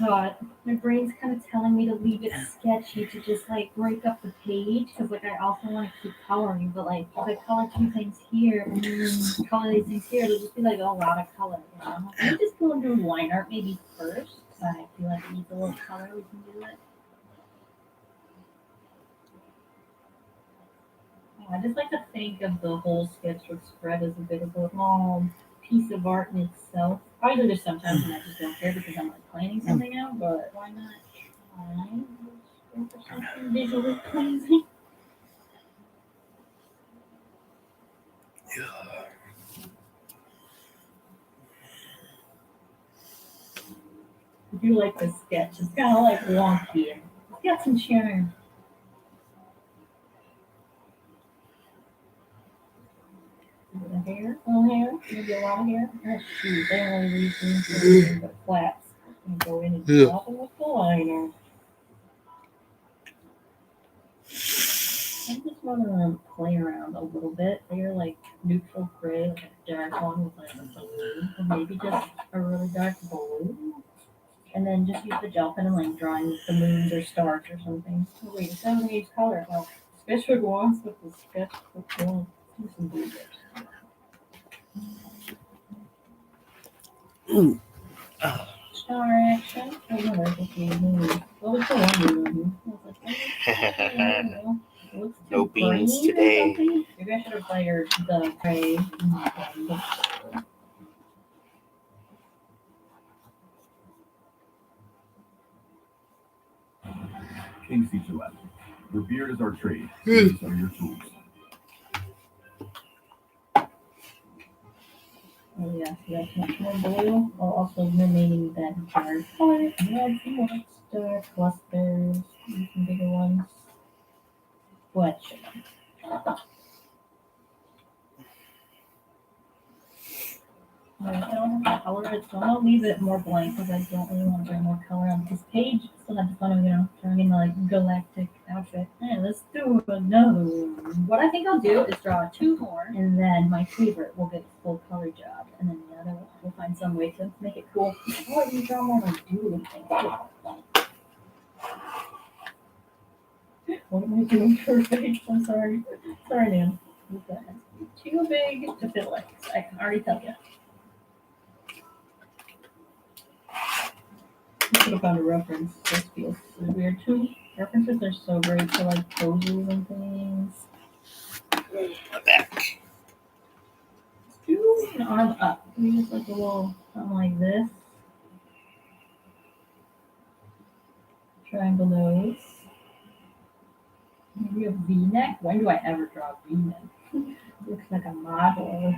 thought my brain's kind of telling me to leave it sketchy to just like break up the page because like I also want to keep coloring, but like if I color two things here and then color these things here, it'll just be like a lot of color. Let me just go and do line art maybe first. I feel like it needs a little color. We can do it. I just like to think of the whole sketchbook spread as a bit of a small piece of art in itself. Obviously, there's sometimes when I just don't care because I'm like planning something out, but why not try go for something visually pleasing? I do like this sketch. It's kind of like wonky. It's got some charm. The hair, little hair, maybe a lot of hair. Oh shoot, they only leave room for anything but flaps. And go in and Yeah. drop them with the liner. I just want to play around a little bit. They're like neutral gray, like a dark one with like a blue, or maybe just a really dark blue. And then just use the gel pen and like drawing the moons or stars or something. Oh, wait, it doesn't use color. Well, sketchbook wants with the sketchbook wants. Do some blue dips. Star action. Oh no, there's a few moons. What was the one moon? I was like, oh, it looks No too beans green or today. something. Maybe I should have layered the gray. Casey Gillette. Your beard is our trade. These are your tools. Oh yeah, so that's much more blue. While also remaining that dark color. Red and star clusters. Use some bigger ones. What? I don't have to color it, so I'm gonna leave it more blank because I don't really want to bring more color on this page. Still have the fun of throwing in like galactic outfit. Hey, let's do another one. What I think I'll do is draw two more, and then my favorite will get a full color job, and then the other one we'll find some way to make it cool. I'll let you draw more like doodling things. What am I doing for a face? I'm sorry. Sorry, man. Too big to fit legs. I can already tell you. I should have found a reference. This feels so weird too. References are so great for like poses and things. My back. Let's do an arm up. Maybe just like a little something like this. Triangle nose. Maybe a V-neck. When do I ever draw a V-neck? Looks like a model.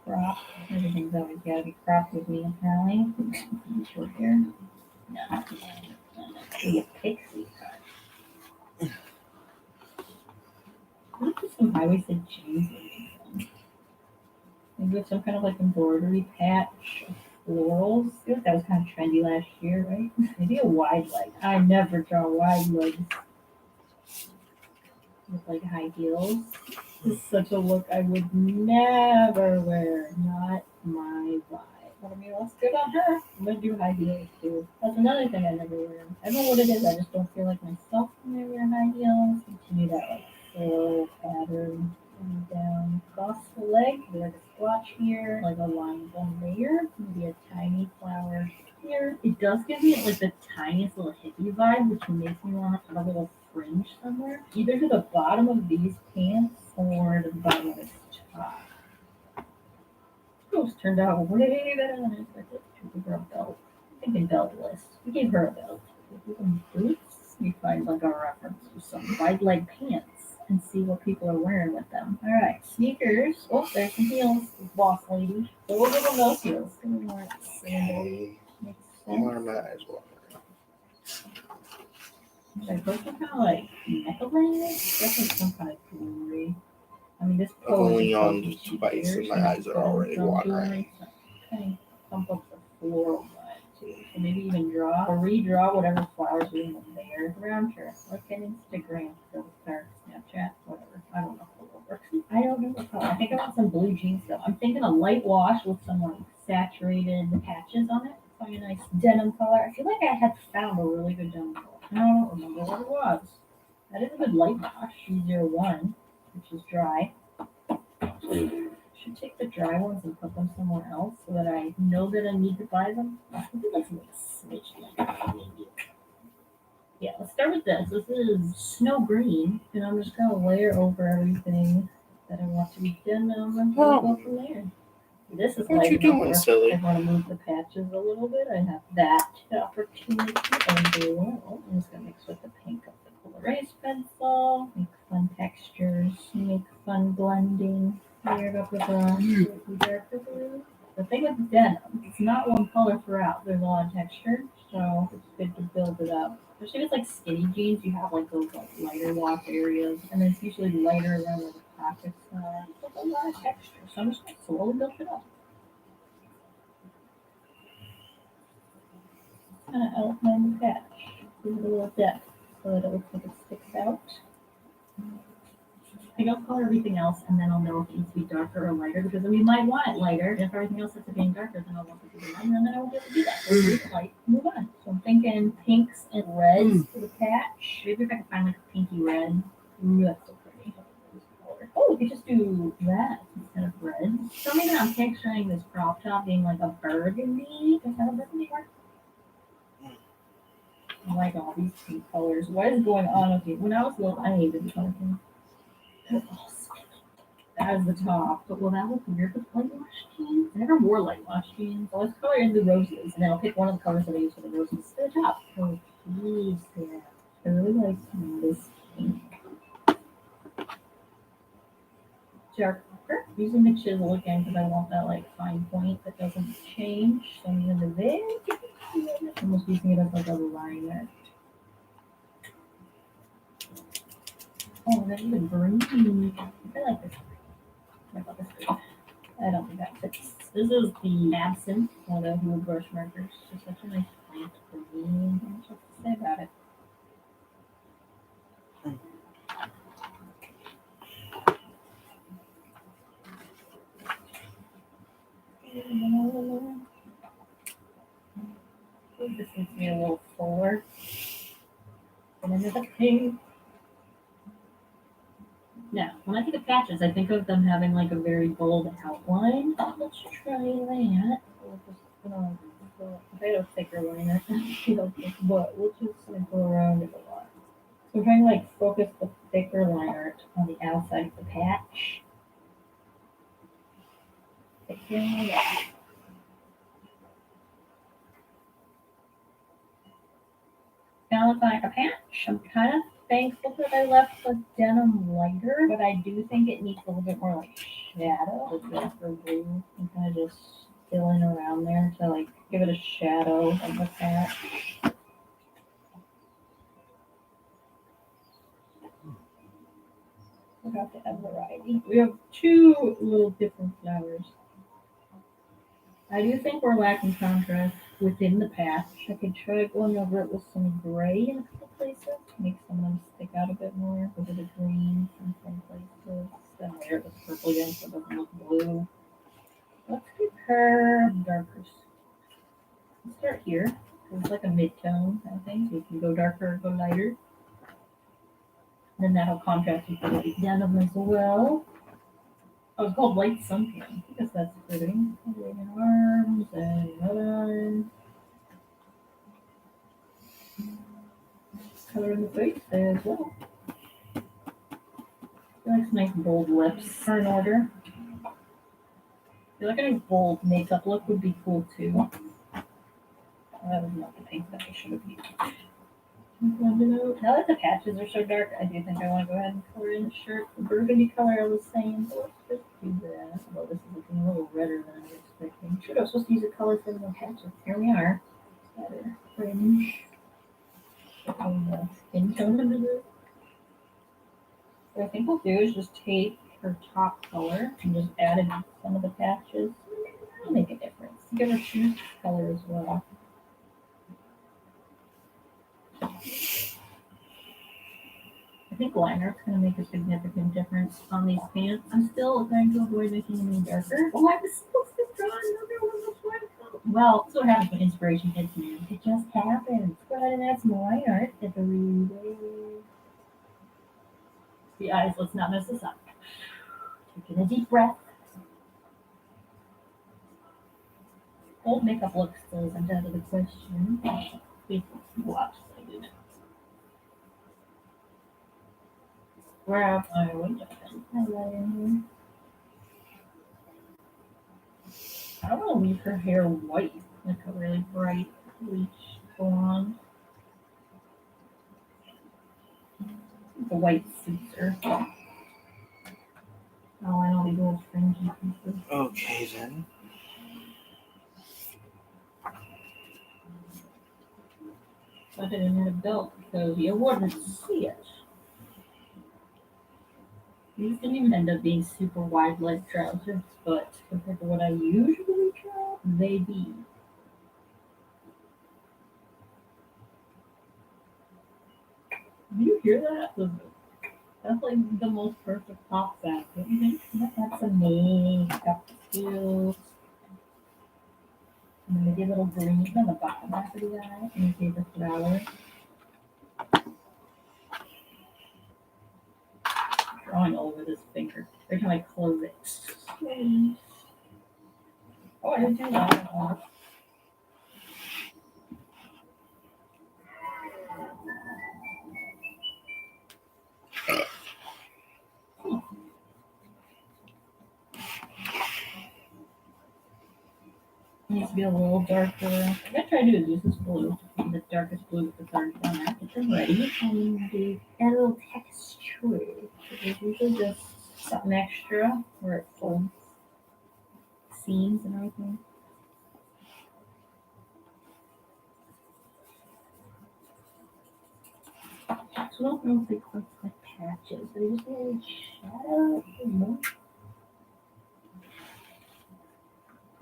Crop. Everything's always gotta be cropped with me apparently. Short hair. No. Be a pixie cut. What if some high-waisted jeans would be fun? Maybe with some kind of like embroidery patch of florals. I feel like that was kind of trendy last year, right? Maybe a wide leg. I never draw wide legs with like high heels. This is such a look I would never wear. Not my vibe. But I mean, that's good on her. I'm gonna do high heels too. That's another thing I never wear. I don't know what it is. I just don't feel like myself when I wear high heels. Continue that like floral pattern coming down across the leg. Like a splotch here, like a line down there. Maybe a tiny flower here. It does give me like the tiniest little hippie vibe, which makes me want to put a little fringe somewhere, either to the bottom of these pants or to the bottom of this top. Those turned out way better than I expected. Should give her a belt. I'm thinking beltless. We gave her a belt. If we can boots, we find like a reference to some wide leg pants and see what people are wearing with them. All right, sneakers. Oh, there's some heels, boss lady. So we'll give them those heels. Give them more sandal. Makes Why sense. am I eyes watering? Should I put some kind of like necklace? Definitely some kind of jewelry. I mean, this I've pose only is yawned supposed to be twice sheer, and so my not eyes are put in already some watering. jewelry. So kind of pump up the floral vibe too. So maybe even draw or redraw whatever flowers we have there around her. Like an Instagram filter, Snapchat, whatever. I don't know how it works. I don't know what color. I think I want some blue jeans though. I'm thinking a light wash with some like saturated patches on it. find a nice denim color. I feel like I had found a really good denim color. I don't remember what it was. That is a good light wash, G01, which is dry. Should take the dry ones and put them somewhere else so that I know that I need to buy them. I think it's like a smidge like maybe. Yeah, let's start with this. This is snow green, and I'm just gonna layer over everything that I want to be denim, and we'll go from there. This is What you light enough doing, where silly? I want to move the patches a little bit. I have that opportunity as well. I'm just gonna mix with the pink of the Polar Erase pencil, make fun textures, make fun blending. Layer it up with a slightly darker blue. The thing with denim, it's not one color throughout. There's a lot of texture, so it's good to build it up. Especially with like skinny jeans, you have like those like lighter wash areas, and it's usually lighter around where the pockets are. It's a lot of texture, so I'm just gonna slowly build it up. Kind of outline the patch. Give it a little depth so that it looks like it sticks out. I don't color everything else, and then I'll know if it needs to be darker or lighter, because we might want it lighter. If everything else ends up being darker, then I'll want to do the lighter, and then I won't be able to do that. So leave it light, move on. So I'm thinking pinks and reds for the patch. Maybe if I can find like a pinky red. Ooh, that's so pretty. Oh, we could just do that instead of red. So maybe I'm picturing this crop top being like a burgundy. Is that a burgundy word? I like all these pink colors. What is going on with you? When I was little, I hated the color pink. They're all sticky. That is the top. But will that look weird with light wash jeans? I never wore light wash jeans. So let's color in the roses, and then I'll pick one of the colors that I use for the roses to the top. Oh, geez, yeah. I really like this pink. Darker. Using the chisel again because I want that like fine point that doesn't change. So I'm using the very almost using it as like a liner. Oh, and then the green. I like this. What about this green? I don't think that fits. This is the Absinthe, one of the Hugo brush markers. Just such a nice plant green. Not much else to say about it. This needs to be a little fuller. And then there's a pink. Now, when I think of patches, I think of them having like a very bold outline. Let's try that. We'll just, if I had a thicker liner, but we'll just go around it a lot. So I'm trying to like focus the thicker liner on the outside of the patch. Kind of looks like a patch. I'm kind of thankful that I left the denim lighter, but I do think it needs a little bit more like shadow with darker blue and kind of just filling around there to like give it a shadow of the patch. We have to have variety. We have two little different flowers. I do think we're lacking contrast within the patch. I could try going over it with some gray in a couple places, make some of them stick out a bit more, over the green in some places. Then layer it with purple again so it doesn't look blue. Let's give her darkers. Let's start here. It's like a mid-tone, I think. You can go darker or go lighter. And then that'll contrast with the denim as well. Oh, it's called Light Suntan. I guess that's pretty. Doing arms and another arm. Color in the face there as well. I like some nice bold lips are in order. I feel like a nice bold makeup look would be cool too. That was not the pink that I should have used. Now that the patches are so dark, I do think I want to go ahead and color in the shirt. The burgundy color I was saying, so let's just do that. Although this is looking a little redder than I was expecting. Should I was supposed to use a color for the patches. Here we are. Better fringe. The skin tone under this. What I think we'll do is just take her top color and just add it to some of the patches. That'll make a difference. Give her shoes color as well. I think liner is going to make a significant difference on these pants. I'm still trying to avoid making them any darker. Oh, I was supposed to draw another one before I Well, that's what happens when inspiration hits me. It just happens. Go ahead and add some line art every day. The eyes, let's not mess this up. Taking a deep breath. Old makeup look still isn't out of the question. We watch it. Grab my window pen. Highlighter. I want to leave her hair white, like a really bright bleach blonde. The white suits her. Oh, and all these little fringy pieces. Okay then. I didn't have a belt because you wouldn't see it. These didn't even end up being super wide leg trousers, but compared to what I usually try, they be. Do you hear that? That's like the most perfect pop sound, don't you think? That's some makeup skills. And maybe a little green on the bottom half of the eye, and maybe the flower. Drawing all over this finger. Every time I close it. Oh, I didn't do that. It needs to be a little darker. I'm gonna try to use this blue. The darkest blue with the dark one. Get them ready. And do a little texture. It's usually just something extra where it folds seams and everything. So I don't know if they look like patches. They just little shadow.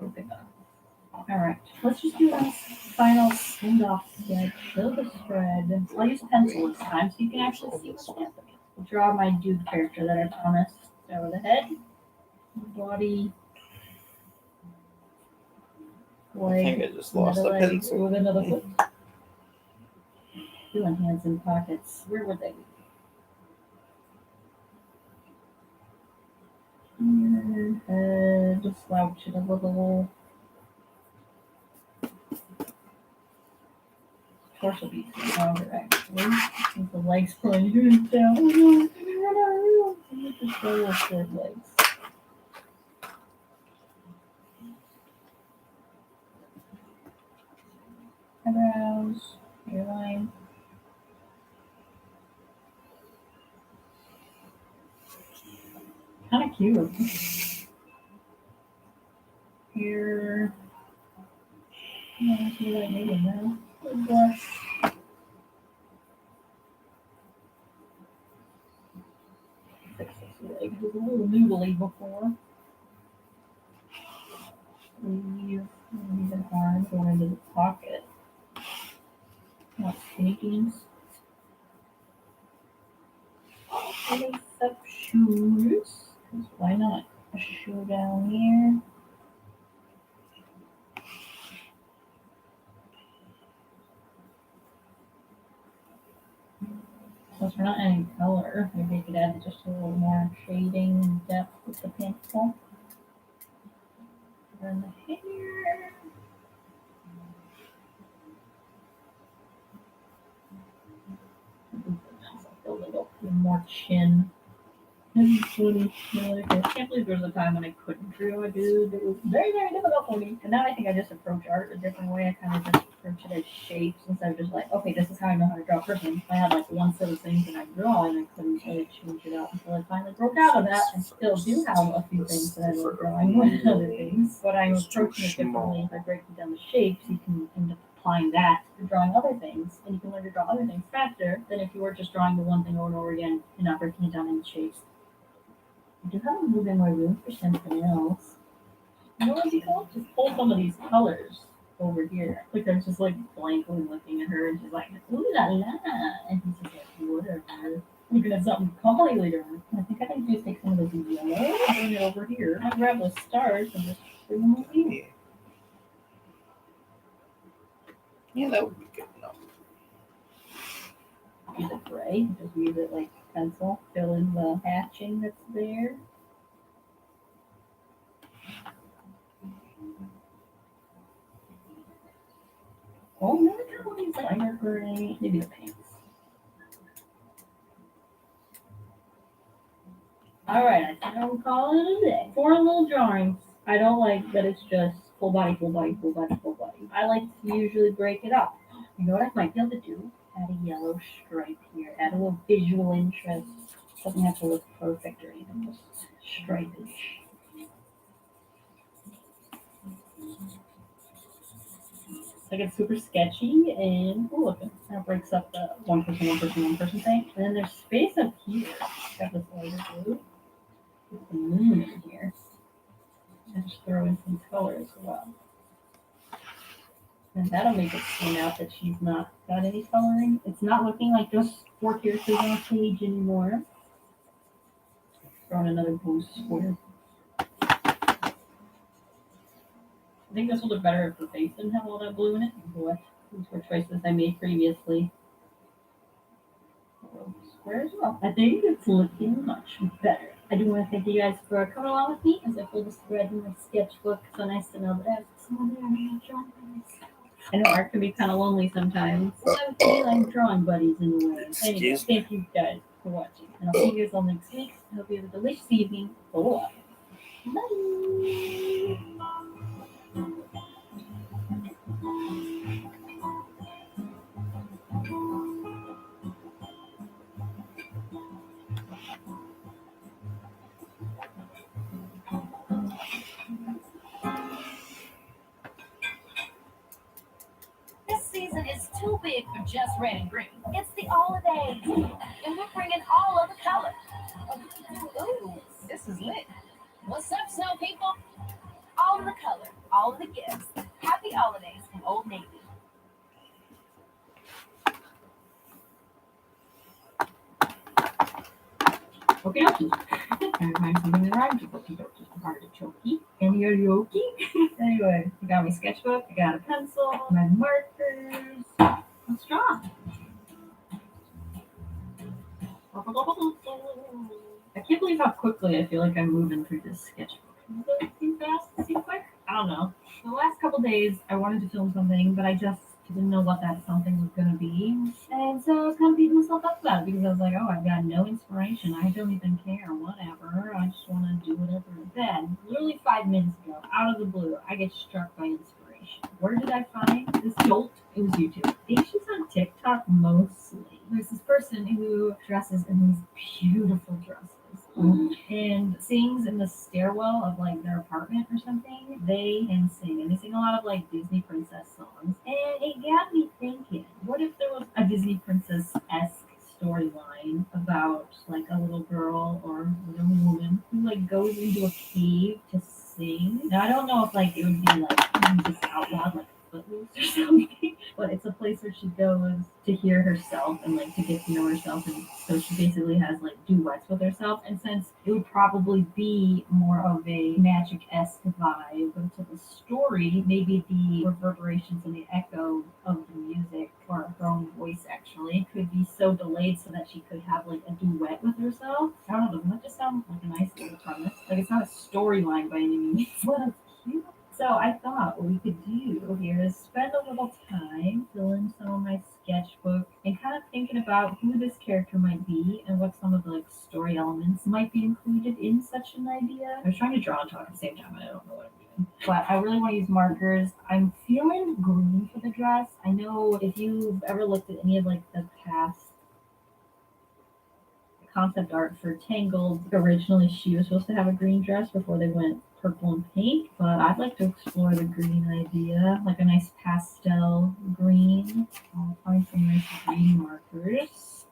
Okay. Alright, let's just do this final send off sketch. Build a spread. I'll use pencil this time so you can actually see what's happening. I'll draw my dude character that I promised. Start with the head, body, I think leg, I just lost the another leg pencil. with another foot. Doing hands in pockets. Where would they be? Just slouch it a little. Torso will be stronger actually. With the legs pulling down. Just go with short legs. Eyebrows, hairline. Kind of cute. Here. Yeah, see what I made in now. Good brush. Fix this leg. It was a little noodly before. Leave an arm going into the pocket. Not skinny jeans. Lace up shoes. Because why not? A shoe down here. Since we're not adding color, maybe we could add just a little more shading and depth with the pencil. And the hair. Build it up with more chin. I can't believe there was a time when I couldn't draw a dude. It was very, very difficult for me. And now I think I just approach art a different way. I kind of just approach it as shapes instead of just like, okay, this is how I know how to draw a person. I had like one set of things that I draw and I couldn't really change it up until I finally broke out of that. I still do have a few things that I love drawing with other things, but I'm approaching it differently. If I break down the shapes, you can end up applying that to drawing other things, and you can learn to draw other things faster than if you were just drawing the one thing over and over again and not breaking it down into shapes. I do have to move in my room for something else. You know what it'd be cool? Just pull some of these colors over here. Like I was just like blankly looking at her and she's like, ooh la la. And he's just like, whatever. Looking at something completely different. I think I can just take some of this yellow and bring it over here. I'll grab the stars and just bring them over here. Yeah, that would be good enough. Use it gray. Just use it like pencil. Fill in the hatching that's there. Oh, no, a couple of these lighter gray. Maybe the pinks. All right, I think I'm calling it a day. 4 little drawings. I don't like that it's just full body, full body, full body, full body. I like to usually break it up. You know what I might be able to do? Add a yellow stripe here. Add a little visual interest. Doesn't have to look perfect or anything. Just stripage. Like it's super sketchy and cool looking. Kind of breaks up the one person thing. And then there's space up here. Got this lighter blue. Put the moon in here. And just throw in some color as well. And that'll make it stand out that she's not got any coloring. It's not looking like just 4 characters on a page anymore. Throw in another blue square. I think this will look better if the face didn't have all that blue in it. But these were choices I made previously. Square as well. I think it's looking much better. I do want to thank you guys for coming along with me as I fill this thread in my sketchbook. It's so nice to know that I have someone there and I'm not drawing by myself. I know art can be kind of lonely sometimes. I feel like drawing buddies in a way. Anyway, thank you guys for watching. And I'll see you guys all next week. I hope you have a delicious evening. Bye. Bye. This season is too big for just red and green. It's the holidays, and we're bringing all of the color. Ooh, this is lit. What's up, snow people? All of the color, all of the gifts. Happy holidays from Old Navy. Okay, okay. I find something that rhymes with okie dokie. Artichoke. And karaoke. Anyway, I got my sketchbook, I got a pencil, my markers. Let's draw. I can't believe how quickly I feel like I'm moving through this sketchbook. Is it too fast? Too quick? I don't know. The last couple days, I wanted to film something, but I just didn't know what that something was going to be. And so I was kind of beating myself up about it because I was like, oh, I've got no inspiration. I don't even care. Whatever. I just want to do whatever. Then, literally 5 minutes ago, out of the blue, I get struck by inspiration. Where did I find this jolt? It was YouTube. I think she's on TikTok mostly. There's this person who dresses in these beautiful dresses. And sings in the stairwell of like their apartment or something. They can sing, and they sing a lot of like Disney princess songs. And it got me thinking, what if there was a Disney princess-esque storyline about like a little girl or a little woman who like goes into a cave to sing? Now I don't know if like it would be like just out loud like Footloose or something, but it's a place where she goes to hear herself and like to get to know herself, and so she basically has like duets with herself. And since it would probably be more of a magic-esque vibe to the story, maybe the reverberations and the echo of the music or her own voice actually could be so delayed so that she could have like a duet with herself. I don't know, doesn't that just sound like a nice little premise? Like it's not a storyline by any means, but it's cute. So I thought what we could do here is spend a little time filling some of my sketchbook and kind of thinking about who this character might be and what some of the like story elements might be included in such an idea. I was trying to draw and talk at the same time. I don't know what I'm doing, but I really want to use markers. I'm feeling green for the dress. I know if you've ever looked at any of like the past concept art for Tangled, originally she was supposed to have a green dress before they went purple and pink, but I'd like to explore the green idea, like a nice pastel green. I'll find some nice green markers.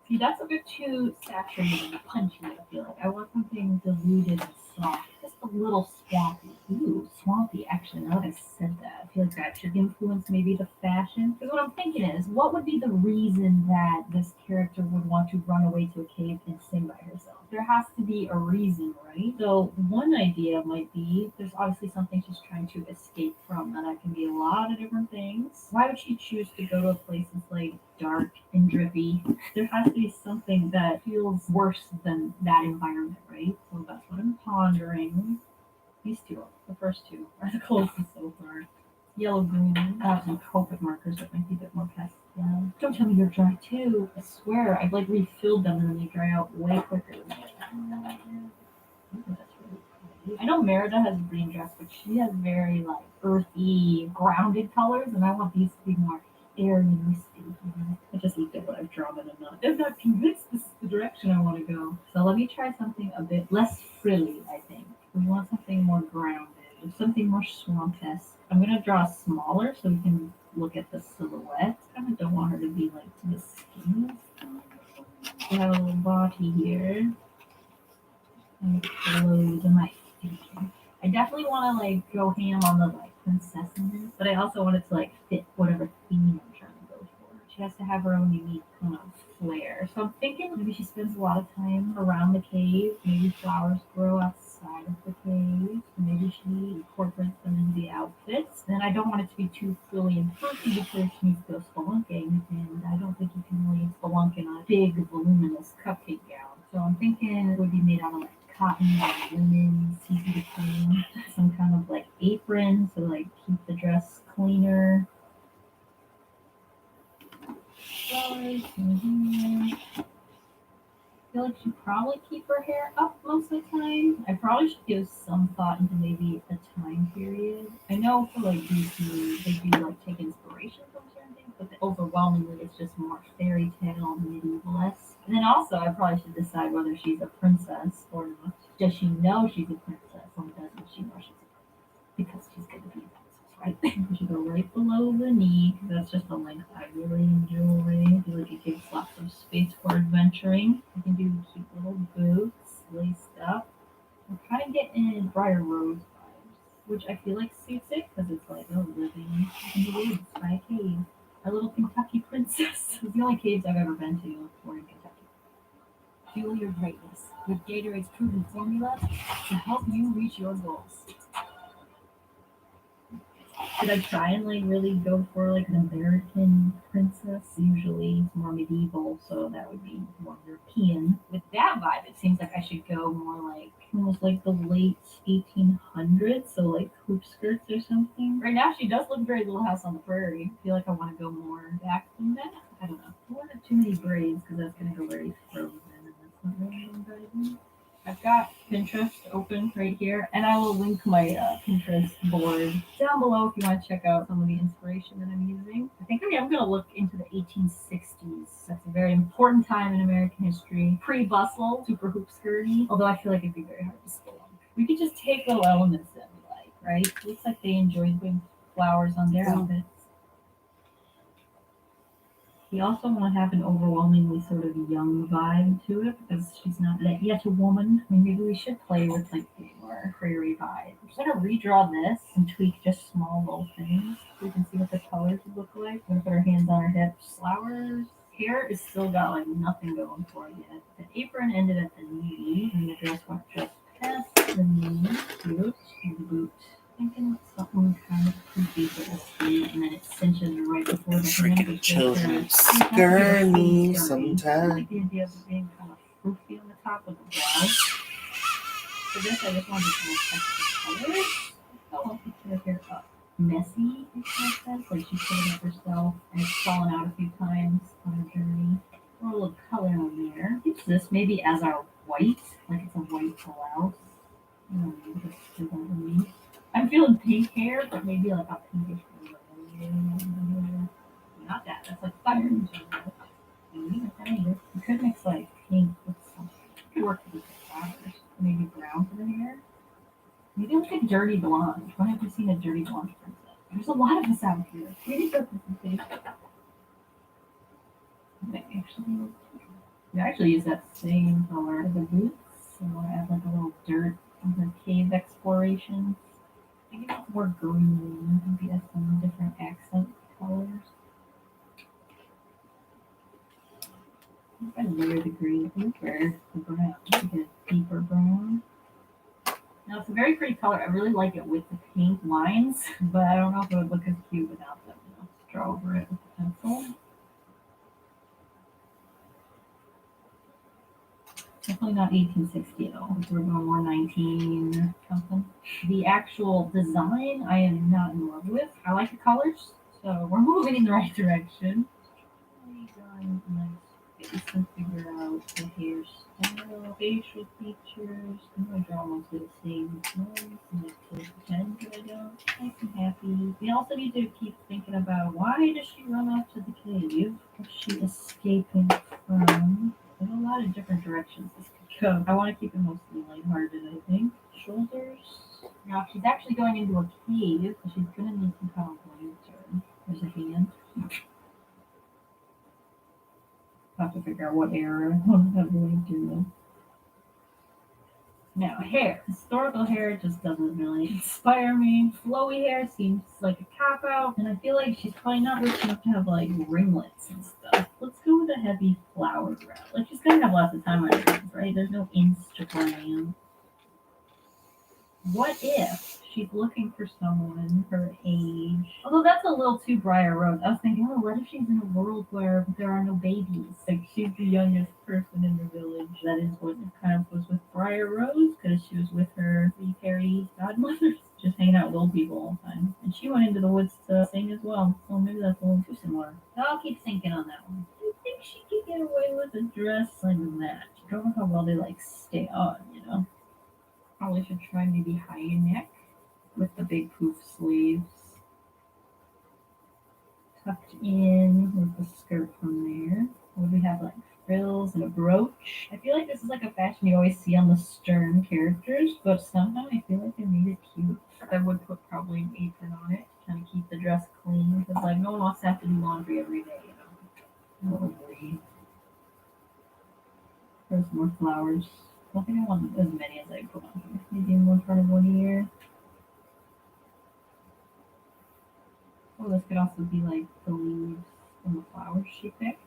See, that's a bit too saturated and punchy, I feel like. I want something diluted and soft, just a little swampy. Ooh, swampy, actually, now that I said that, I feel like that should influence maybe the fashion. Because what I'm thinking is, what would be the reason that this character would want to run away to a cave and sing by herself? there has to be a reason, right? So one idea might be there's obviously something she's trying to escape from, and that can be a lot of different things. Why would she choose to go to a place that's like dark and drippy? There has to be something that feels worse than that environment, right? So that's what I'm pondering. These two, the first two, are the closest so far. Yellow green. I have some Copic markers that might be a bit more pastel. Don't tell me you're dry too. I swear, I've like refilled them and then they dry out way quicker. Ooh, that's really pretty. I know Merida has a green dress, but she has very like earthy, grounded colors, and I want these to be more airy and wispy. I just looked at what I've drawn and I'm not convinced this is the direction I want to go. So let me try something a bit less frilly, I think. We want something more grounded, something more swamp-esque. I'm gonna draw smaller so we can look at the silhouette. I kind of don't want her to be like to the skin. I have a little body here. And clothes and my feet. I definitely want to like go ham on the like princessiness, but I also want it to like fit whatever theme I'm trying to go for. She has to have her own unique kind of flair. So I'm thinking maybe she spends a lot of time around the cave. Maybe flowers grow outside of the cave. Maybe she incorporates them into the outfits. Then I don't want it to be too frilly and perky because she needs to go spelunking, and I don't think you can really spelunk in a big, voluminous cupcake gown. So I'm thinking it would be made out of like cotton or linen, easy to clean. Some kind of like apron to like keep the dress cleaner. Flowers. I feel like she probably keep her hair up most of the time. I probably should give some thought into maybe a time period. I know for like DC, they do like take inspiration from certain things, but overwhelmingly it's just more fairy tale, medieval-esque. And then also, I probably should decide whether she's a princess or not. Does she know she's a princess, or doesn't she know she's a princess? Because she's going to be a princess, right? We should go right below the knee, because that's just a length I really enjoy. I feel like it gives lots of space for adventuring. I can do cute little boots, laced up. I'm trying to get in Briar Rose vibes, which I feel like suits it, because it's like, oh, living in the woods by a cave. Our little Kentucky princess. It's the only caves I've ever been to were in Kentucky. Fuel your greatness with Gatorade's proven formula to help you reach your goals. Should I try and like really go for like an American princess? Usually it's more medieval, so that would be more European. With that vibe, it seems like I should go more like almost like the late 1800s, so like hoop skirts or something. Right now, she does look very Little House on the Prairie. I feel like I want to go more back than that. I don't know. I don't want too many braids because that's gonna go very frozen, and that's not really what I'm driving. I've got Pinterest open right here, and I will link my Pinterest board down below if you want to check out some of the inspiration that I'm using. I think I'm going to look into the 1860s. That's a very important time in American history. Pre-bustle, super hoop skirty, although I feel like it'd be very hard to spelunk. We could just take little elements that we like, right? Looks like they enjoyed putting flowers on their outfits. We also want to have an overwhelmingly sort of young vibe to it because she's not yet a woman. I mean, maybe we should play with like the more prairie vibe. I'm just gonna redraw this and tweak just small little things so we can see what the colors would look like. We're gonna put our hands on our hips. Flowers. Hair is still got like nothing going for it yet. The apron ended at the knee, and the dress went just past the knee. Cute. And the boot. Thinking something kind of creepy for the sleeve, and then it cinches right before the hand. Freaking children scare me sometimes. I like the idea of it being kind of froofy on the top of the blouse. For this, I just wanted to kind of check the colors. I want to put her hair up. Messy, if that sense. Like she put it up herself, and it's fallen out a few times on her journey. Throw a little color on there. Use this maybe as our white, like it's a white blouse. Just do that underneath. I'm feeling pink hair, but maybe like a pinkish blue. Not that. That's like fire. You could mix like pink with something. It could work with the flowers. Maybe brown for the hair. Maybe like a dirty blonde. When have you seen a dirty blonde princess? There's a lot of us out here. Maybe representation. We actually use that same color as the boots. So I add like a little dirt on her cave explorations. Maybe more green, maybe have some different accent colors. Try to layer the green over the brown to get a deeper brown. Now it's a very pretty color. I really like it with the pink lines, but I don't know if it would look as cute without them. You know, draw over it with the pencil. Definitely not 1860 at all. We're going more 19 something. The actual design I am not in love with. I like the colors, so we're moving in the right direction. Drawing a nice face and figure out the hairstyle, facial features. I'm going to draw mostly the same ones and like to pretend that I don't. Nice and happy. We also need to keep thinking about why does she run off to the cave? What's she escaping from? There's a lot of different directions this could go. I want to keep it mostly lighthearted, I think. Shoulders. Now, if she's actually going into a cave, she's going to need some kind of lantern. There's a hand. Have to figure out what era I want to have the lantern though. Now, hair. Historical hair just doesn't really inspire me. Flowy hair seems like a cop out, and I feel like she's probably not rich enough to have like ringlets and stuff. Let's go with a heavy flower route. Like she's gonna have lots of time on her hands, right? There's no Instagram. What if she's looking for someone her age? Although that's a little too Briar Rose. I was thinking, oh, what if she's in a world where there are no babies? Like she's the youngest person in the village. That is what kind of was with Briar Rose, because she was with her three fairy godmothers, just hanging out with old people all the time. And she went into the woods to sing as well. So maybe that's a little too similar. I'll keep thinking on that one. I think she could get away with a dress like that. I don't know how well they like stay on, you know. Probably should try maybe high neck with the big poof sleeves. Tucked in with the skirt from there. Would we have like frills and a brooch? I feel like this is like a fashion you always see on the stern characters, but somehow I feel like they made it cute. I would put probably an apron on it, kind of keep the dress clean, because like no one wants to have to do laundry every day, you know. Lovely. There's more flowers. I think I want as many as I put on here. Maybe more in front of one ear. Oh, this could also be like the leaves from the flowers she picked.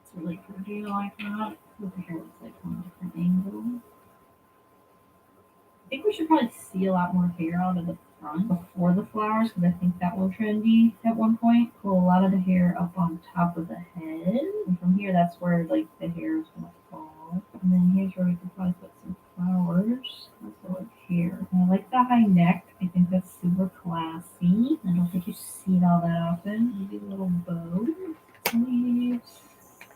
It's really pretty, I like that. What the hair looks like from a different angle. I think we should probably see a lot more hair out of the front before the flowers, because I think that was trendy at one point. Pull a lot of the hair up on top of the head. And from here, that's where like the hair is going to fall. And then here's where we can probably put some flowers. Also like hair. And I like the high neck. I think that's super classy. I don't think you see it all that often. Maybe a little bow. Sleeves.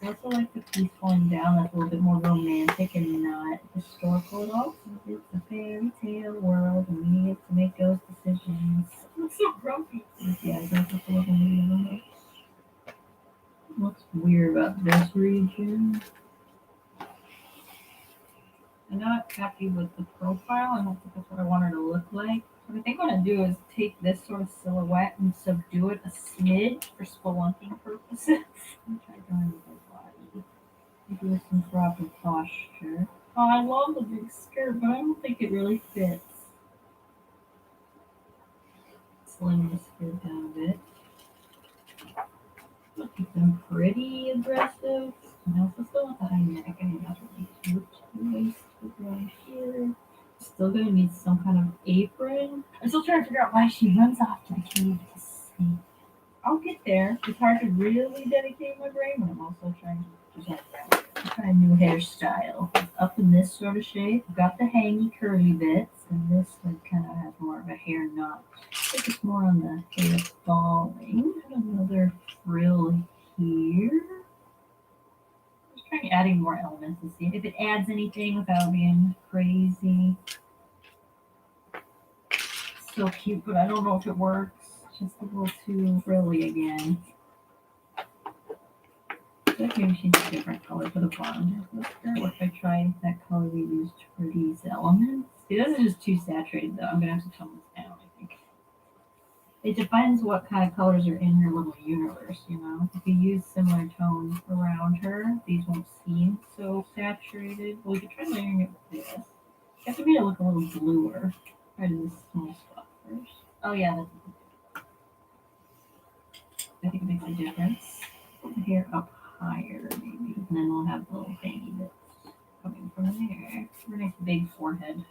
I also like the piece falling down. That's a little bit more romantic and not historical at all. It's a fairy tale world, and we get to make those decisions. It's so grumpy. Yeah, I guess it's a little weird. What's weird about this region? I'm not happy with the profile. I don't think that's what I want her to look like. What I think I'm going to do is take this sort of silhouette and subdue it a smidge for spelunking purposes. I'm trying drawing with her body. Maybe with some drop in posture. Oh, I love the big skirt, but I don't think it really fits. Slim the skirt down a bit. I'll keep them pretty aggressive. And I also still want the high neck. I mean, that's really cute. Waist right here. Still gonna need some kind of apron. I'm still trying to figure out why she runs off to the cave to sleep. I'll get there. It's hard to really dedicate my brain, but I'm also trying to just like try a new hairstyle. It's up in this sort of shape. I've got the hangy curly bits, and this like kind of has more of a hair knot. I think it's more on the hair falling. Another frill here. Just trying adding more elements to see if it adds anything without being crazy. So cute, but I don't know if it works. It's just a little too frilly again. I think maybe she needs a different color for the blonde. What if I try that color we used for these elements? See, this is just too saturated though. I'm gonna have to tone this down, I think. It depends what kind of colors are in her little universe, you know. If you use similar tones around her, these won't seem so saturated. Well, we could try layering it with this. You have to make it look a little bluer. Try to do this small spot first. Oh yeah, that's I think it makes a difference. Put the hair up higher, maybe. And then we'll have the little fanny bits coming from there. A nice big forehead.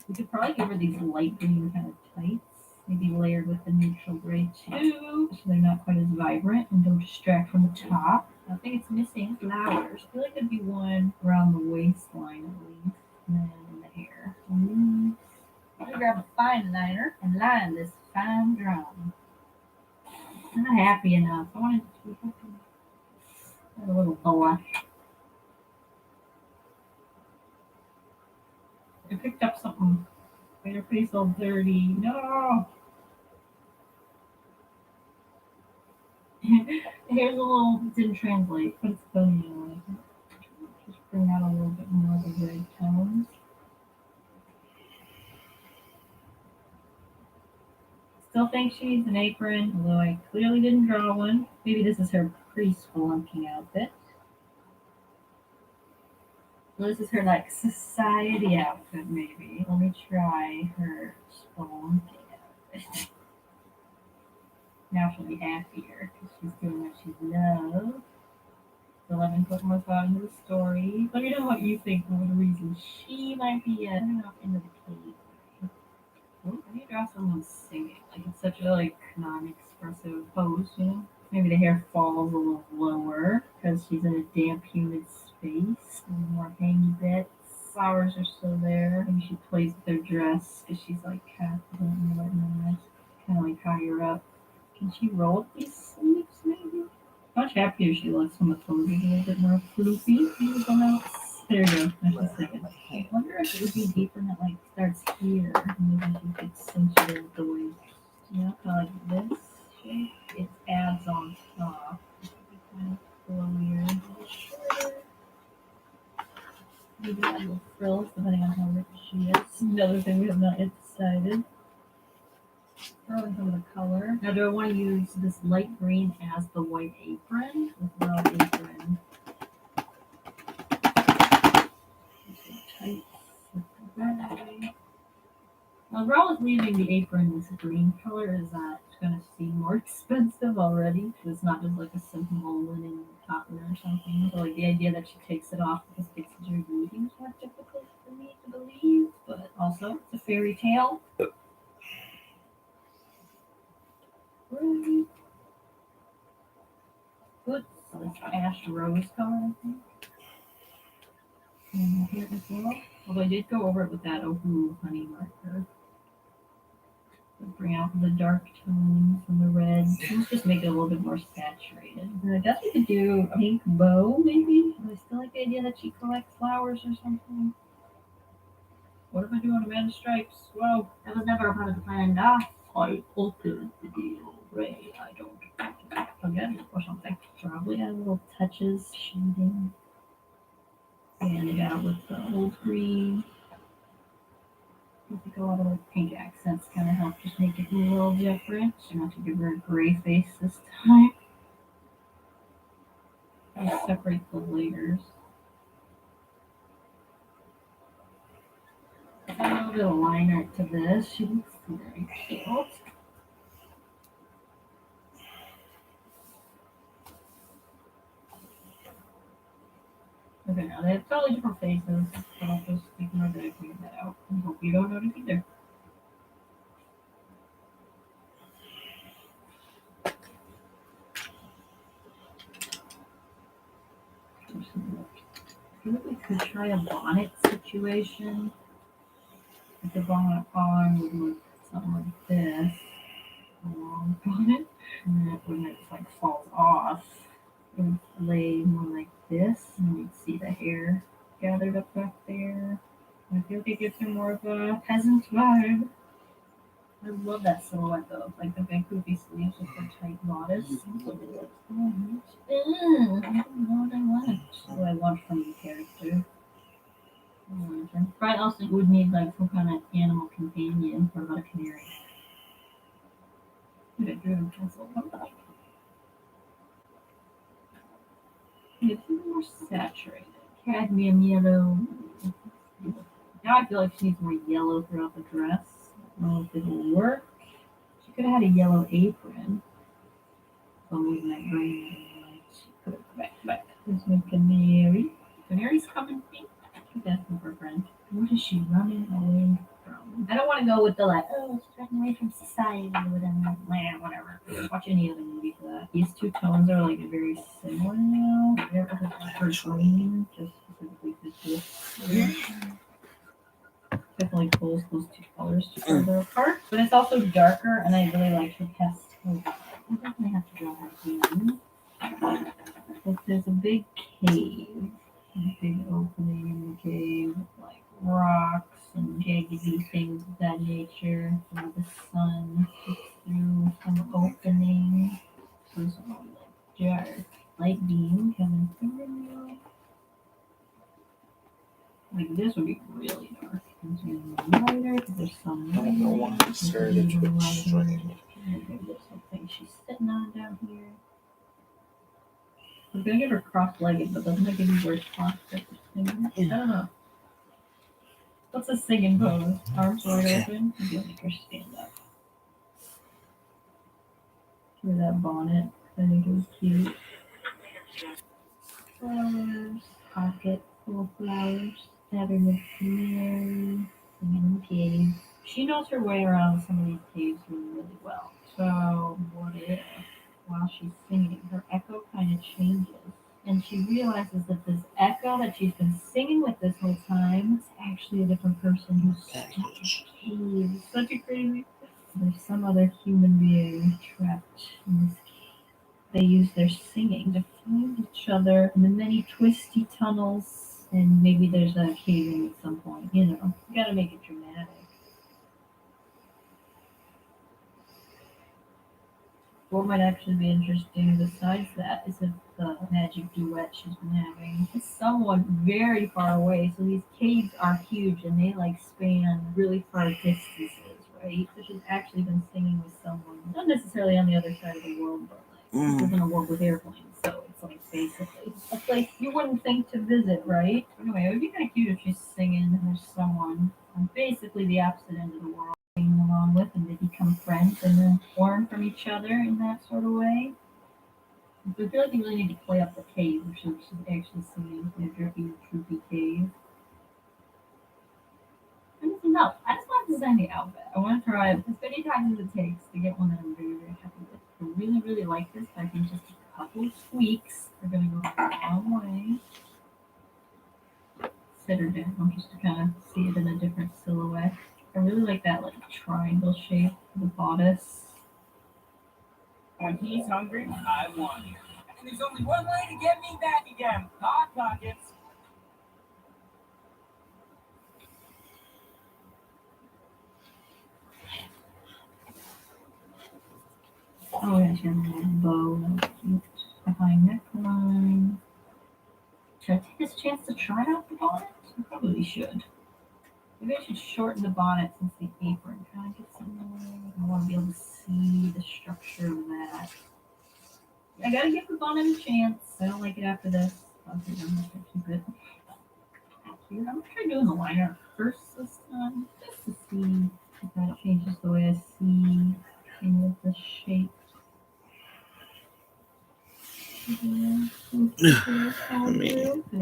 We could probably give her these light green kind of tights, maybe layered with the neutral gray too, so they're not quite as vibrant and don't distract from the top. I think it's missing flowers. I feel like there'd be one around the waistline at least, and then in the hair. I'm gonna grab a fine liner and line this fine drum. I'm not happy enough. I wanted to be happy. A little blush. I picked up something. Made her face all dirty. No! Here's a little, didn't translate, but it's funny. Just bring out a little bit more of the red tones. Still think she needs an apron, although I clearly didn't draw one. Maybe this is her pre-spelunking outfit. Well, this is her like society outfit, maybe. Let me try her spelunking outfit. Now she'll be happier because she's doing what she loves. 11 put more thought into the story. Let me know what you think for the reason she might be turning off into the cave. Oh, I need to draw someone singing. Like it's such a like non-expressive pose, you know? Maybe the hair falls a little lower because she's in a damp, humid space. A little more hangy bits. Flowers are still there. Maybe she plays with her dress because she's like confident and letting kind of like higher up. Can she roll these sleeves maybe? Much happier she looks when the pose is a little bit more floofy. There you go. That's a second. I wonder if it would be deeper and it like starts here. Maybe you could cinch it in with the waist. Yeah, kind of like this shape. It's abs on top. It would be kind of flowier. A little shorter. Maybe add little frills depending on how rich she is. Another thing we have not yet decided. Throw in some of the color. Now, do I want to use this light green as the white apron? Without apron. Tights with the red. Well, the problem with leaving the apron this green color is that it's going to seem more expensive already. It's not just like a simple linen cotton or something. So, like, the idea that she takes it off because it's dirty is more difficult for me to believe. But also, it's a fairy tale. Good. So this ash rose color, I think. And here as well. Although I did go over it with that Ohu honey marker. Bring out the dark tones and the reds. Let's just make it a little bit more saturated. And I guess we could do a pink bow, maybe. I still like the idea that she collects flowers or something. What if I do on a man stripes? Whoa, that was never a part of the plan. I altered the deal. Ray, I don't forget it or something. Probably add little touches, shading. And it out with the old green. I think a lot of like pink accents kind of help just make it a little different. So not to give her a gray face this time. I'll separate the layers. Add a little bit of line art to this. She looks very cute. Okay, now they have totally different faces, but I'll just ignore that I figured that out. I hope you don't notice either. I feel like we could try a bonnet situation. Like the bonnet on would look something like this. A long bonnet. And then when it like falls off, it would lay more like this. And you'd see the hair gathered up back there. I feel like it gives her more of a peasant vibe. I love that silhouette though, like the big poofy sleeves with the tight bodice. I don't know what I want. What do I want from the character? Probably also would need like some kind of animal companion. What about a canary? Maybe I drew a pencil. It's a little more saturated. Cadmium yellow. Now I feel like she needs more yellow throughout the dress. I don't know if it'll work. She could have had a yellow apron. So I'm moving that green. She could have back. There's my canary. Canary's coming to me. She's asking for a friend. What is she running away from? I don't want to go with the like, oh, she's running away from society or whatever. Nah, whatever. Watch any other movie for that. These two tones are like very similar now. They're her green, just specifically for this. Definitely pulls those two colors further apart. But it's also darker, and I really like her pastel. I definitely have to draw her again. But there's a big cave. A big opening in the cave with like rocks and jaggedy things of that nature. Where the sun peeks through some opening. So there's a like dark light beam coming through. Like this would be really dark. And so lighter because there's some I don't know why I started a Twitch stream. Maybe there's something she's sitting on down here. I'm gonna get her cross-legged, but doesn't that give you worse posture for singing? I don't know. What's a singing pose? Arms wide open. Maybe I'll make her stand up. Give her that bonnet. I think it was cute. Flowers. Pocket full of flowers. Stabbing with canary. Singing in the cave. She knows her way around some of these caves really, really well. So what if, while she's singing, her echo kind of changes? And she realizes that this echo that she's been singing with this whole time is actually a different person who's stuck in the cave. Such a crazy. There's some other human being trapped in this cave. They use their singing to find each other in the many twisty tunnels. And maybe there's a cave in at some point, you know. You gotta make it dramatic. What might actually be interesting besides that is if the magic duet she's been having is someone very far away. So these caves are huge and they like span really far distances, right? So she's actually been singing with someone, not necessarily on the other side of the world, but like this isn't a world with airplanes. So it's like basically a place you wouldn't think to visit, right? Anyway, it would be kind of cute if she's singing with someone on basically the opposite end of the world along with and they become friends and then learn from each other in that sort of way. I feel like you really need to play up the cave, which is actually singing in a drippy, droopy cave. I just know. I just want to design the outfit. I want to try it as many times as it takes to get one that I'm very, very happy with. I really, really like this, but I think just a couple tweaks are going to go a long way. Sit her down just to kind of see it in a different silhouette. I really like that like triangle shape for the bodice. When he's hungry, I want him. And there's only one way to get me back again. Hot Pockets. Oh yeah, she has a little bow, cute behind neckline. Should I take this chance to try out the bonnet? I probably should. Maybe I should shorten the bonnet since the apron kind of gets in the way. I want to be able to see the structure of that. I gotta give the bonnet a chance. I don't like it after this. I think I'm gonna keep it. Here, I'm gonna try doing the liner first this time, just to see if that changes the way I see any of the shape. Depending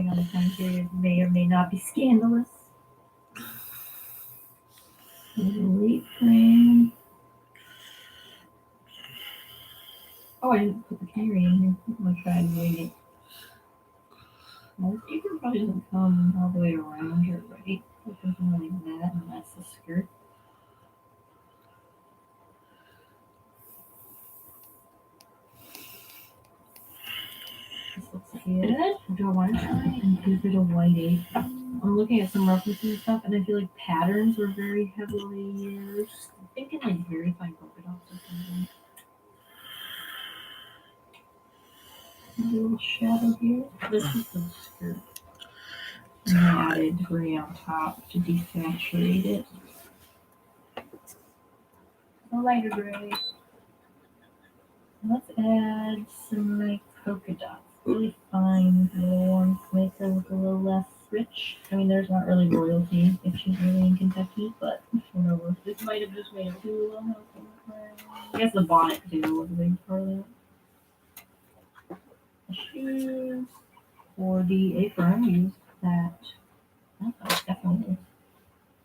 on the time period, may or may not be scandalous. Elite frame. Oh, I didn't put the canary in here. I'm gonna try and wing it. Well, this apron probably doesn't come all the way around here, right? It goes more like that, and that's the skirt. This looks good. Do I want to try and keep it a white apron? I'm looking at some references and stuff, and I feel like patterns were very heavily used. I'm thinking like very fine polka dots or something. A little shadow here. This is the skirt. And I added gray on top to desaturate it. A lighter gray. Let's add some like polka dots. Really fine little ones to make her look a little less rich. I mean, there's not really royalty if she's really in Kentucky, but whatever. This might have just made it too long. I guess the bonnet too was a big part of it. The shoes. For the apron, use that. Oh, that's definitely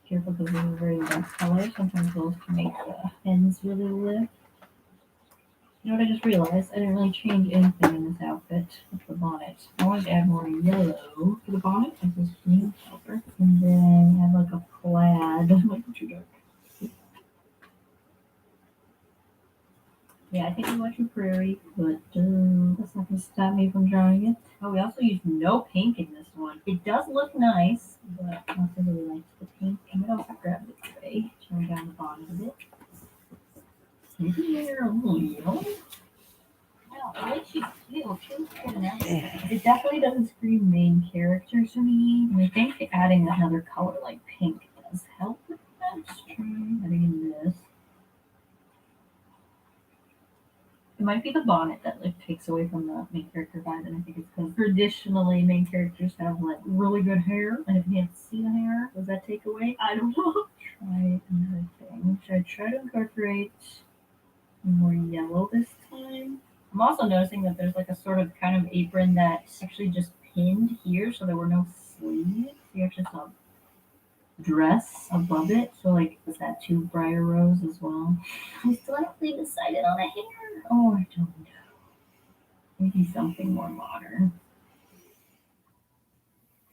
careful because these are very light color. Sometimes those can make the ends really lift. You know what I just realized? I didn't really change anything in this outfit with the bonnet. I wanted to add more yellow to the bonnet, like this green color, and then add like a plaid, like too dark. Yeah, I think we went to Prairie, but that's not gonna stop me from drawing it. Oh, we also used no pink in this one. It does look nice, but I also really liked the pink. And I also grabbed the gray, turn down the bottom a bit. Maybe they're a little yellow. No, I think she's cute. She was good enough. It definitely doesn't scream main character to me. And I think adding another color like pink does help with that. Let's try adding in this. It might be the bonnet that like takes away from the main character vibe, and I think it's because traditionally main characters have like really good hair, and if you can't see the hair, does that take away? I don't know. Try another thing. Should I try to incorporate more yellow this time? I'm also noticing that there's like a sort of kind of apron that's actually just pinned here, so there were no sleeves. You actually saw dress above it. So like, is that too briar rose as well? I still haven't really decided on a hair. Oh, I don't know. Maybe something more modern.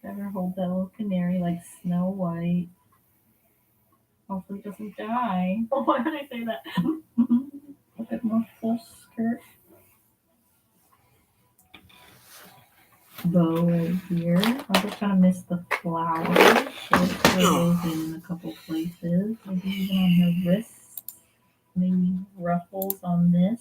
Never hold that little canary like Snow White. Hopefully it doesn't die. Oh, why did I say that? A bit more full skirt. Bow right here. I just kind of missed the flowers. So let's throw those in a couple places. Maybe even on her wrists. Maybe ruffles on this.